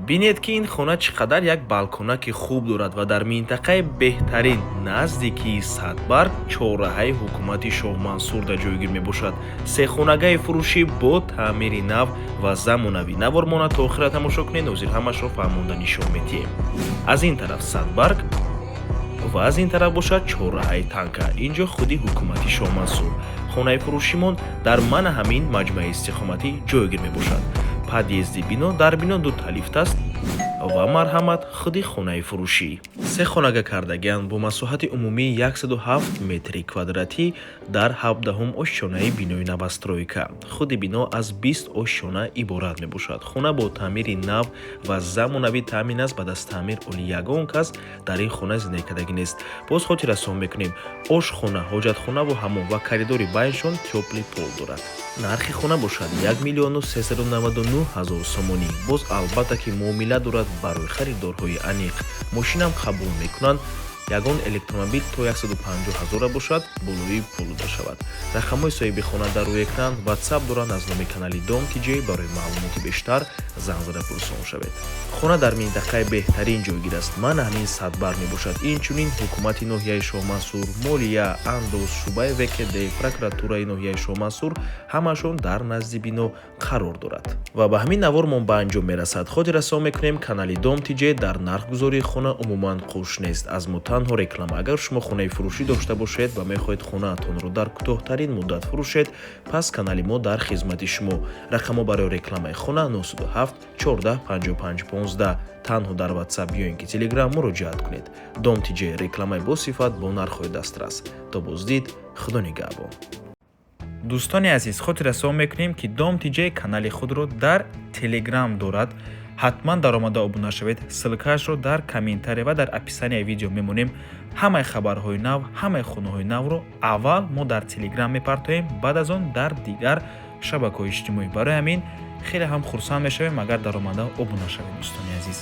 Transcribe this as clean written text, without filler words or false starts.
бинед ки ин хона чӣ қадар як балконаки хуб дорад ва дар минтақаи беҳтарин наздикии Садбарг чораҳаи ҳукумати Шоҳ Мансур ҷойгир мебошад. Сехонагаи фурӯшӣ бо таъмири нав ва замонавӣ. Навор монад то охира тамошо кунед, ҳозир ҳамашро фаҳмонда нишон медиҳем. Аз ин тараф Садбарг ва аз ин тараф бошад чораҳаи танка. Инҷо худи ҳукумати Шоҳ Мансур. Хонаи фурӯшимон дар мана ҳамин маҷмӯаи истиқоматӣ ҷойгир мебошад. Подъезди бино дар бино дута лифт аст ва марҳамат худи хонаи фурӯшӣ. Се хонага кардагианд бо масоҳати умумии 107 метри квадратӣ дар 17-ум ошчонаи бинои новостройка. Худи бино аз 20 ошчона иборат мебошад. Хона бо таъмири нав ва замонавӣ таъмин аст. Баъд аз таъмир оли ягон кас дар ин хона зиндагӣ кардагӣ нест. Боз хотиррасон мекунем, ошхона, ҳоҷатхона ва ҳаммом ва коридори байншон тёпли пол дорад. Нархи хона бошад 1,399,000 сомонӣ. Боз албатта ки муомила дорад барои харидорҳои аниқ. Мошинам қабул мекунанд. Ягон электромобил то 150,000 бошад, болои пул дода шавад. Рақамҳои соҳиби хона дар рӯи экран WhatsApp доранд. Аз номи канали Дом TJ барои маълумоти бештар занг зада пурсон шавед. Хона дар минтақаи беҳтарин ҷойгир аст. Ман ҳамин Садбарг мебошад. Инчунин ҳукумати ноҳияи Шоҳ Мансур, молия, андоз, шуъбаи ВКД, прокуратураи ноҳияи Шоҳ Мансур ҳамашон дар назди бино қарор дорад. Ва ба ҳамин навор мон ба анҷом мерасад. Хотиррасон мекунем, канали Дом TJ дар нархгузории хона умуман қуш нест. Аз мо танҳо реклама. Агар шумо хонаи фурӯшӣ дошта бошед ва мехоҳед хонаатонро дар кӯтоҳтарин муддат фурӯшед, пас канали мо дар хизмати шумо. Рақамҳо барои рекламаи хона 97 14 55 15. танҳо дар WhatsApp ё ин ки Telegram муроҷиат кунед. Дом TJ рекламаи босифат бо нархҳои дастрас. То боздид, худо нигаҳбон. Дӯстони азиз, хотиррасон мекунем ки Дом TJ канали худро дар Telegram дорад. ҳатман даромада обуна шавед. Ссилкаашро дар комментария ва дар описанияи видео мемонем. Ҳамаи хабарҳои нав, ҳамаи хонаҳои навро аввал мо дар Telegram мепартоем, баъд аз он дар дигар шабакаҳои иҷтимоӣ. Барои ҳамин хеле ҳам хурсанд мешавем агар даромада обуна шавед. Дӯстони азиз.